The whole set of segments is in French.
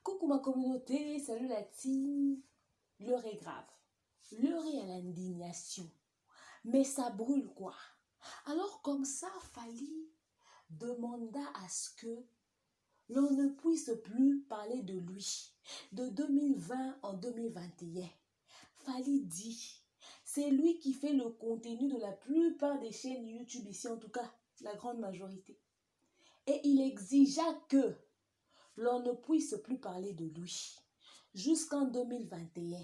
Coucou ma communauté, salut la team. L'heure est grave. L'heure est à l'indignation. Mais ça brûle quoi. Alors comme ça, Fally demanda à ce que l'on ne puisse plus parler de lui. De 2020 en 2021. Fally dit, c'est lui qui fait le contenu de la plupart des chaînes YouTube ici, en tout cas la grande majorité. Et il exigea que l'on ne puisse plus parler de lui jusqu'en 2021.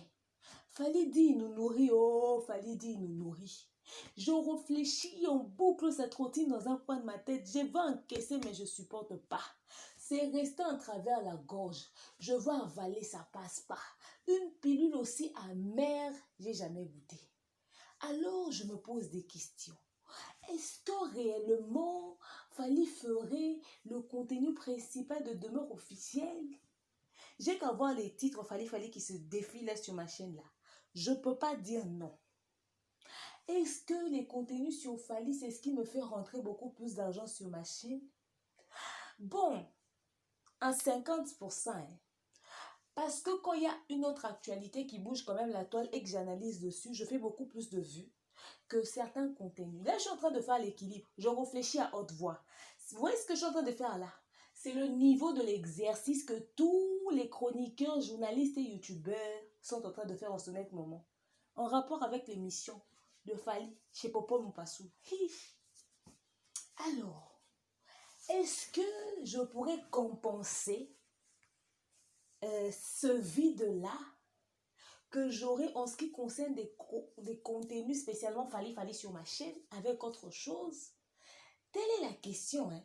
Fally dit, il nous nourrit, oh, Fally dit, il nous nourrit. Je réfléchis, on boucle cette routine dans un coin de ma tête. Je veux encaisser, mais je ne supporte pas. C'est resté en travers la gorge. Je veux avaler, ça passe pas. Une pilule aussi amère, j'ai jamais goûté. Alors, je me pose des questions. Est-ce que réellement, Fally ferait le contenu principal de Demeure officielle? J'ai qu'à voir les titres Fally qui se défilent sur ma chaîne là. Je ne peux pas dire non. Est-ce que les contenus sur Fally, c'est ce qui me fait rentrer beaucoup plus d'argent sur ma chaîne? Bon, à 50%. Parce que quand il y a une autre actualité qui bouge quand même la toile et que j'analyse dessus, je fais beaucoup plus de vues que certains contenus. Là, je suis en train de faire l'équilibre. Je réfléchis à haute voix. Vous voyez ce que je suis en train de faire là? C'est le niveau de l'exercice que tous les chroniqueurs, journalistes et youtubeurs sont en train de faire en ce net moment. En rapport avec l'émission de Fally chez Popo Mopassou. Alors, est-ce que je pourrais compenser ce vide-là que j'aurai en ce qui concerne des contenus spécialement Fally sur ma chaîne avec autre chose? Telle est la question, hein.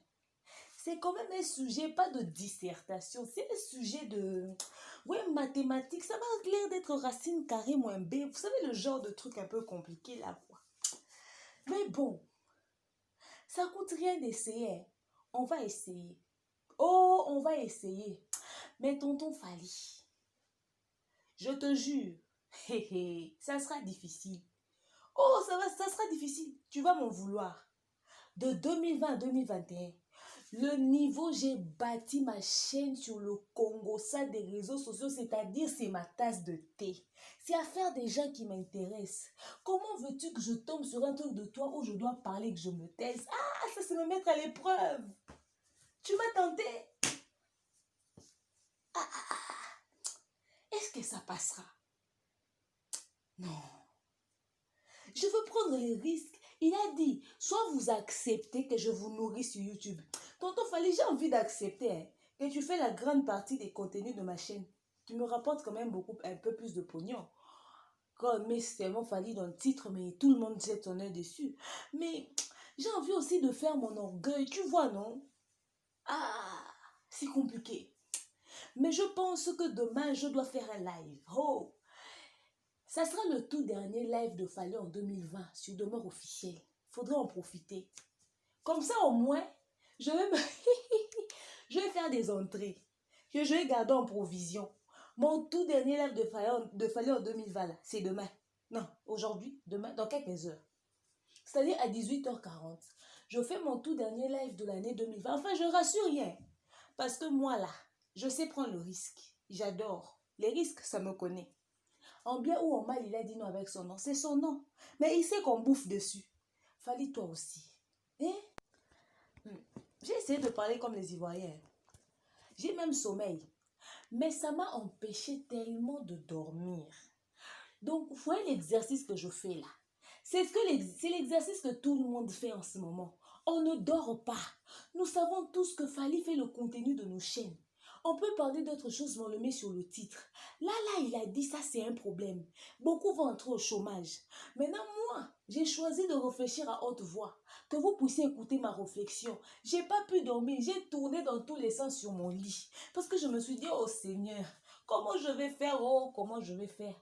C'est quand même un sujet, pas de dissertation, c'est un sujet de... Ouais, mathématiques, ça m'a l'air d'être racine carrée moins b. Vous savez, le genre de truc un peu compliqué là, quoi. Mais bon, ça coûte rien d'essayer, hein. On va essayer. Oh, on va essayer. Mais tonton Fally, je te jure, ça sera difficile. Oh, ça sera difficile. Tu vas m'en vouloir. De 2020 à 2021, le niveau, j'ai bâti ma chaîne sur le Congo, ça des réseaux sociaux, c'est-à-dire c'est ma tasse de thé. C'est affaire des gens qui m'intéressent. Comment veux-tu que je tombe sur un truc de toi où je dois parler, que je me taise? Ah, ça c'est me mettre à l'épreuve. Tu m'as tenté. Est-ce que ça passera? Non. Je veux prendre les risques. Il a dit, soit vous acceptez que je vous nourris sur YouTube. Tonton Fally, j'ai envie d'accepter, hein, que tu fais la grande partie des contenus de ma chaîne. Tu me rapportes quand même un peu plus de pognon. Quand on met seulement Fally dans le titre, mais tout le monde jette son œil dessus. Mais j'ai envie aussi de faire mon orgueil, tu vois, non? Ah, c'est compliqué. Mais je pense que demain, je dois faire un live. Oh! Ça sera le tout dernier live de Fally en 2020 sur Demeure officielle. Faudrait en profiter. Comme ça, au moins, je vais, je vais faire des entrées. Je vais garder en provision. Mon tout dernier live de Fally en 2020, c'est demain. Non, aujourd'hui, demain, dans quelques heures. C'est-à-dire à 18h40. Je fais mon tout dernier live de l'année 2020. Enfin, je rassure rien. Parce que moi, là, je sais prendre le risque. J'adore. Les risques, ça me connaît. En bien ou en mal, il a dit non avec son nom. C'est son nom. Mais il sait qu'on bouffe dessus. Fally, toi aussi. Hein? J'ai essayé de parler comme les Ivoiriens. J'ai même sommeil. Mais ça m'a empêché tellement de dormir. Donc, vous voyez l'exercice que je fais là. C'est l'exercice que tout le monde fait en ce moment. On ne dort pas. Nous savons tous que Fally fait le contenu de nos chaînes. On peut parler d'autre chose, mais on le met sur le titre. Là, il a dit ça, c'est un problème. Beaucoup vont entrer au chômage. Maintenant, moi, j'ai choisi de réfléchir à haute voix. Que vous puissiez écouter ma réflexion. J'ai pas pu dormir. J'ai tourné dans tous les sens sur mon lit. Parce que je me suis dit, oh Seigneur, comment je vais faire? Oh, comment je vais faire?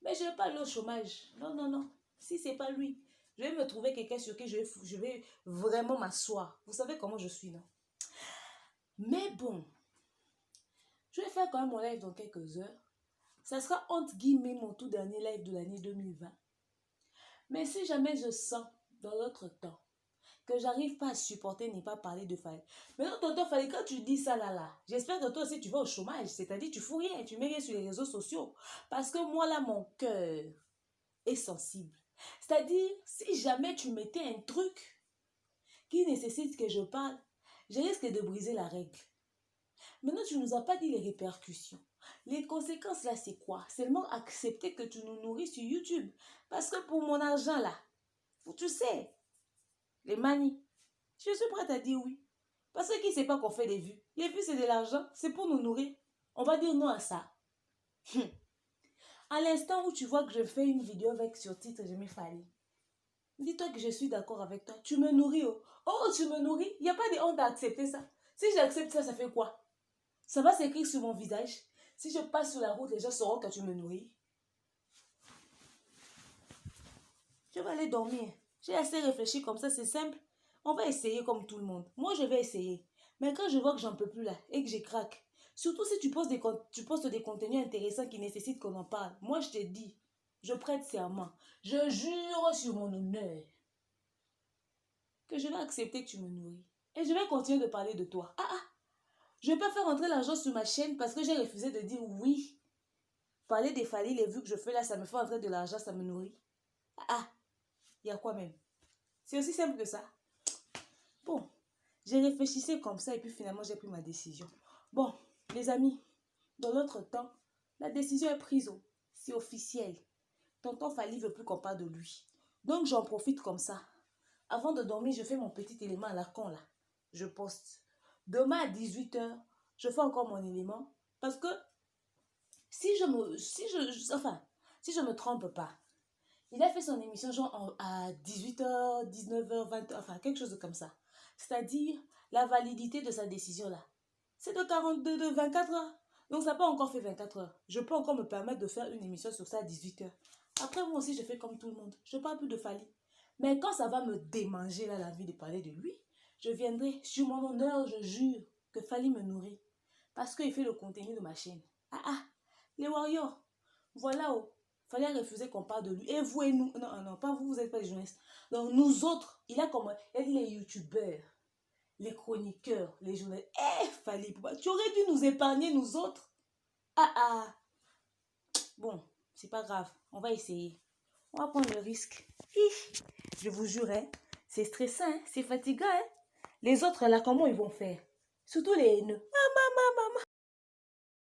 Mais je ne vais pas aller au chômage. Non, non, non. Si ce n'est pas lui, je vais me trouver quelqu'un sur qui je vais vraiment m'asseoir. Vous savez comment je suis, non? Mais bon, je vais faire quand même mon live dans quelques heures. Ça sera entre guillemets mon tout dernier live de l'année 2020. Mais si jamais je sens dans l'autre temps que j'arrive pas à supporter n'est pas parler de Fally. Maintenant, tonton Fally, quand tu dis ça là, j'espère que toi aussi tu vas au chômage. C'est-à-dire, tu fous rien, tu mets rien sur les réseaux sociaux. Parce que moi, là, mon cœur est sensible. C'est-à-dire, si jamais tu mettais un truc qui nécessite que je parle, je risque de briser la règle. Maintenant, tu ne nous as pas dit les répercussions. Les conséquences, là, c'est quoi? Seulement accepter que tu nous nourris sur YouTube. Parce que pour mon argent, là, tu sais, les manies, je suis prête à dire oui. Parce que qui ne sait pas qu'on fait des vues? Les vues, c'est de l'argent, c'est pour nous nourrir. On va dire non à ça. À l'instant où tu vois que je fais une vidéo avec surtitre, je m'ai fallu. Dis-toi que je suis d'accord avec toi. Tu me nourris. Oh, oh tu me nourris. Il n'y a pas de honte à accepter ça. Si j'accepte ça, ça fait quoi? Ça va s'écrire sur mon visage. Si je passe sur la route, les gens sauront que tu me nourris. Je vais aller dormir. J'ai assez réfléchi comme ça, c'est simple. On va essayer comme tout le monde. Moi, je vais essayer. Mais quand je vois que j'en peux plus là et que je craque, surtout si tu postes des contenus intéressants qui nécessitent qu'on en parle, moi, je te dis, je prête serment. Je jure sur mon honneur que je vais accepter que tu me nourris. Et je vais continuer de parler de toi. Je ne vais pas faire entrer l'argent sur ma chaîne parce que j'ai refusé de dire oui. Parler des Fally, les vues que je fais là, ça me fait entrer de l'argent, ça me nourrit. Il y a quoi même? C'est aussi simple que ça. Bon, j'ai réfléchi comme ça et puis finalement j'ai pris ma décision. Bon, les amis, dans notre temps, la décision est prise. C'est officiel. Tonton Fally ne veut plus qu'on parle de lui. Donc j'en profite comme ça. Avant de dormir, je fais mon petit élément à la con là. Je poste. Demain à 18h, je fais encore mon élément. Parce que si je me trompe pas, il a fait son émission genre à 18h, 19h, 20h, enfin quelque chose comme ça. C'est-à-dire, la validité de sa décision là, c'est de 24 heures. Donc ça n'a pas encore fait 24 heures. Je peux encore me permettre de faire une émission sur ça à 18h. Après, moi aussi, je fais comme tout le monde. Je ne parle plus de Fally. Mais quand ça va me démanger là, l'envie de parler de lui, je viendrai, sur mon honneur, je jure que Fally me nourrit. Parce qu'il fait le contenu de ma chaîne. Les Warriors, voilà, fallait refuser qu'on parle de lui. Et vous et nous, non, pas vous, vous n'êtes pas les journalistes. Donc nous autres, il a dit les youtubeurs, les chroniqueurs, les journalistes. Fallait, tu aurais dû nous épargner, nous autres. Bon, c'est pas grave, on va essayer. On va prendre le risque. Je vous jure, c'est stressant, c'est fatigant. Les autres là, comment ils vont faire? Surtout les haineux.